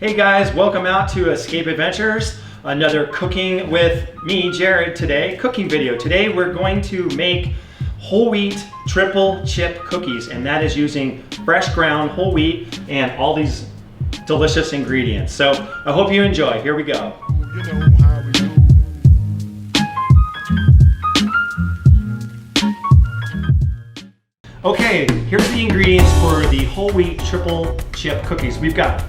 Hey guys, welcome out to Escape Adventures. Another cooking with me, Jared, today. Cooking video. Today we're going to make whole wheat triple chip cookies, and that is using fresh ground whole wheat and all these delicious ingredients. So I hope you enjoy. Here we go. Okay, here's the ingredients for the whole wheat triple chip cookies. We've got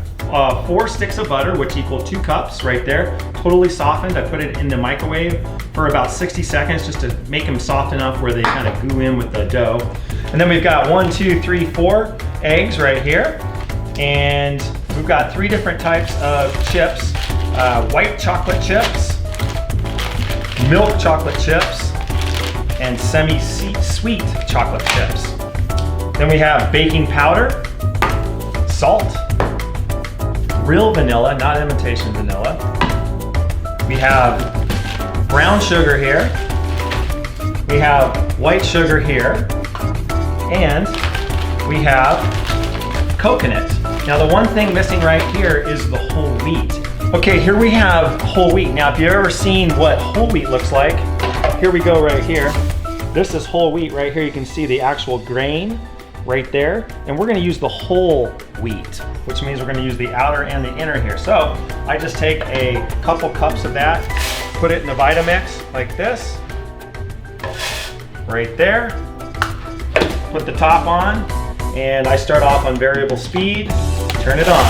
4 sticks of butter, which equal 2 cups right there. Totally softened. I put it in the microwave for about 60 seconds just to make them soft enough where they kind of glue in with the dough. And then we've got 1, 2, 3, 4 eggs right here. And we've got 3 different types of chips. White chocolate chips, milk chocolate chips, and semi-sweet chocolate chips. Then we have baking powder, salt, real vanilla, not imitation vanilla. We have brown sugar here. We have white sugar here. And we have coconut. Now the one thing missing right here is the whole wheat. Okay, here we have whole wheat. Now if you've ever seen what whole wheat looks like, here we go right here. This is whole wheat right here. You can see the actual grain right there. And we're gonna use the whole wheat, which means we're gonna use the outer and the inner here. So I just take a couple cups of that, put it in the Vitamix like this, right there. Put the top on, and I start off on variable speed, turn it on.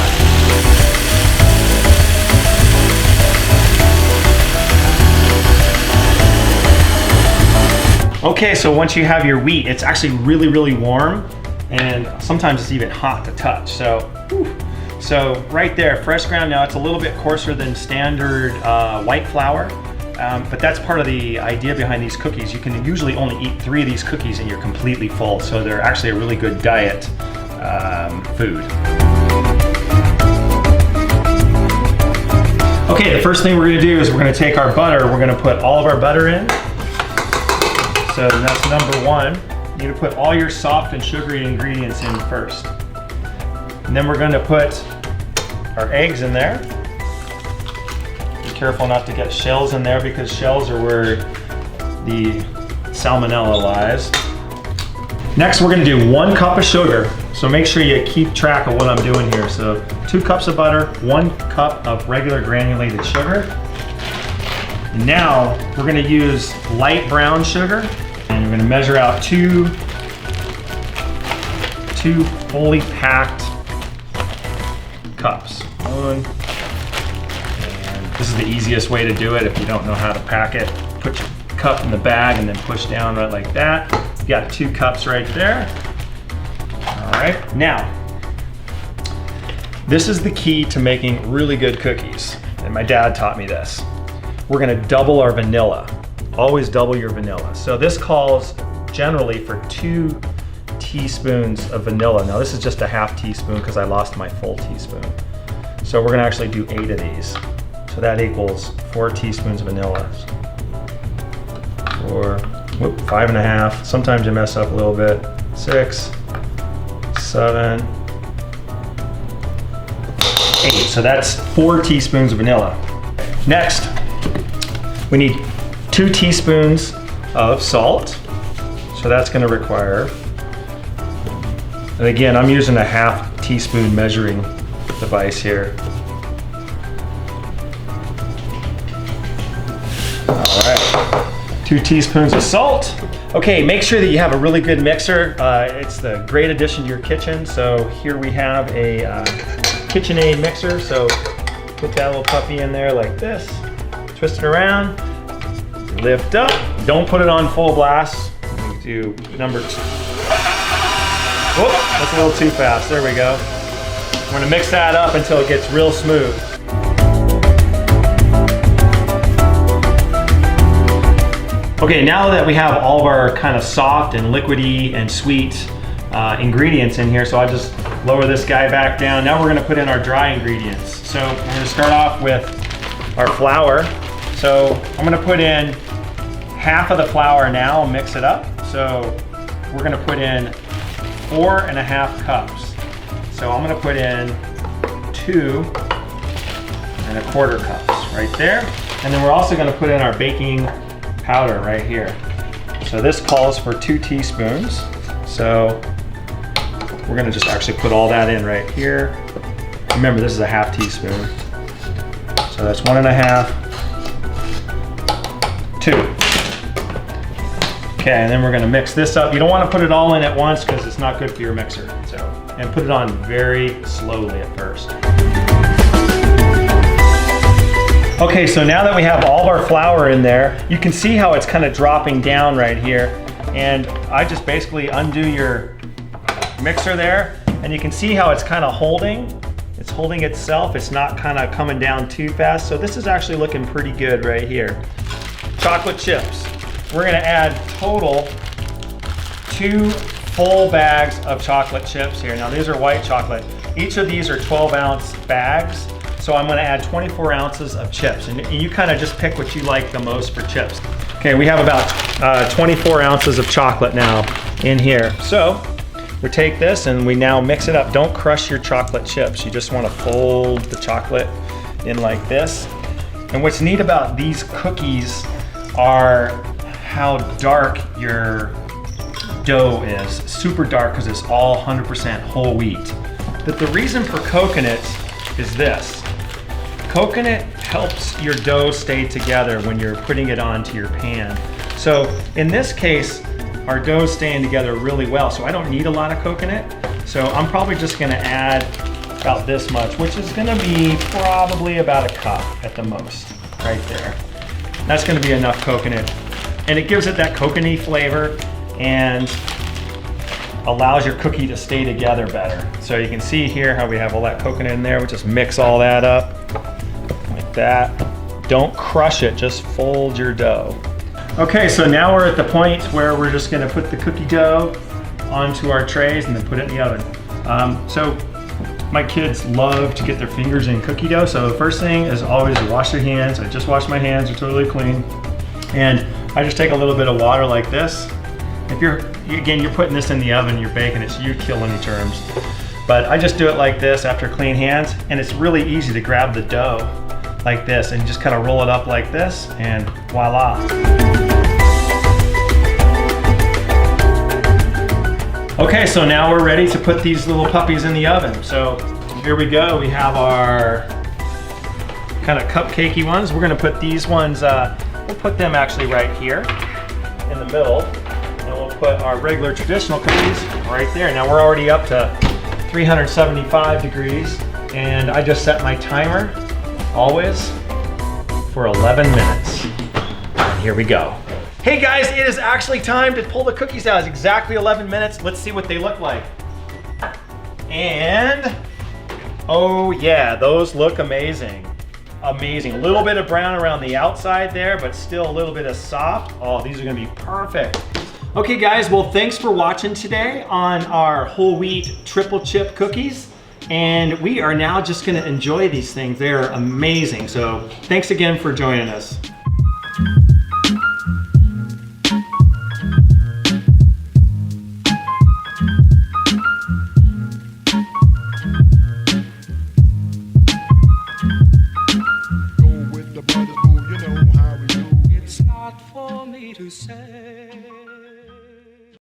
Okay, so once you have your wheat, it's actually really, really warm, and sometimes it's even hot to touch. So right there, fresh ground. Now it's a little bit coarser than standard white flour, but that's part of the idea behind these cookies. You can usually only eat 3 of these cookies and you're completely full, so they're actually a really good diet food. Okay, the first thing we're gonna do is we're gonna take our butter, we're gonna put all of our butter in. So that's number 1. You need to put all your soft and sugary ingredients in first. And then we're going to put our eggs in there. Be careful not to get shells in there because shells are where the salmonella lies. Next, we're going to do 1 cup of sugar. So make sure you keep track of what I'm doing here. So 2 cups of butter, 1 cup of regular granulated sugar. Now we're going to use light brown sugar, and we're going to measure out two fully packed cups. And this is the easiest way to do it if you don't know how to pack it. Put your cup in the bag and then push down right like that. You got 2 cups right there. All right, now this is the key to making really good cookies, and my dad taught me this. We're gonna double our vanilla. Always double your vanilla. So this calls generally for 2 teaspoons of vanilla. Now this is just a half teaspoon because I lost my full teaspoon. So we're gonna actually do 8 of these. So that equals 4 teaspoons of vanilla. 5.5. Sometimes you mess up a little bit. 6, 7, 8. So that's 4 teaspoons of vanilla. Next, we need 2 teaspoons of salt. So that's going to require, and again, I'm using a half teaspoon measuring device here. All right, 2 teaspoons of salt. Okay, make sure that you have a really good mixer. It's the great addition to your kitchen. So here we have a KitchenAid mixer. So put that little puppy in there like this. Twist it around, lift up. Don't put it on full blast. We do number 2. Whoop, that's a little too fast. There we go. We're gonna mix that up until it gets real smooth. Okay, now that we have all of our kind of soft and liquidy and sweet ingredients in here, so I'll just lower this guy back down. Now we're gonna put in our dry ingredients. So we're gonna start off with our flour. So I'm gonna put in half of the flour now and mix it up. So we're gonna put in 4.5 cups. So I'm gonna put in 2 and 1/4 cups right there. And then we're also gonna put in our baking powder right here. So this calls for 2 teaspoons. So we're gonna just actually put all that in right here. Remember, this is a 1/2 teaspoon. So that's 1 1/2, 2. Okay, and then we're gonna mix this up. You don't wanna put it all in at once because it's not good for your mixer. So, and put it on very slowly at first. Okay, so now that we have all of our flour in there, you can see how it's kind of dropping down right here. And I just basically undo your mixer there, and you can see how it's kind of holding. It's holding itself. It's not kind of coming down too fast. So this is actually looking pretty good right here. Chocolate chips. We're gonna add total 2 full bags of chocolate chips here. Now these are white chocolate. Each of these are 12-ounce bags. So I'm gonna add 24 ounces of chips. And you kind of just pick what you like the most for chips. Okay, we have about 24 ounces of chocolate now in here. So we take this and we now mix it up. Don't crush your chocolate chips. You just wanna fold the chocolate in like this. And what's neat about these cookies are how dark your dough is. Super dark because it's all 100% whole wheat. But the reason for coconut is this. Coconut helps your dough stay together when you're putting it onto your pan. So in this case, our dough's staying together really well, so I don't need a lot of coconut. So I'm probably just gonna add about this much, which is gonna be probably about 1 cup at the most, right there. That's gonna be enough coconut. And it gives it that coconutty flavor and allows your cookie to stay together better. So you can see here how we have all that coconut in there. We just mix all that up like that. Don't crush it, just fold your dough. Okay, so now we're at the point where we're just gonna put the cookie dough onto our trays and then put it in the oven. So my kids love to get their fingers in cookie dough. So the first thing is always to wash your hands. I just washed my hands, they're totally clean. And I just take a little bit of water like this. If you're putting this in the oven, you're baking it, so you kill any germs. But I just do it like this after clean hands, and it's really easy to grab the dough like this and just kind of roll it up like this, and voila. Okay, so now we're ready to put these little puppies in the oven. So here we go. We have our kind of cupcakey ones. We're gonna put these ones, we'll put them actually right here in the middle. And we'll put our regular traditional cookies right there. Now we're already up to 375 degrees. And I just set my timer, always, for 11 minutes. And here we go. Hey guys, it is actually time to pull the cookies out. It's exactly 11 minutes. Let's see what they look like. And, oh yeah, those look amazing. Amazing. A little bit of brown around the outside there, but still a little bit of soft. Oh, these are gonna be perfect. Okay guys, well thanks for watching today on our whole wheat triple chip cookies. And we are now just gonna enjoy these things. They're amazing. So thanks again for joining us.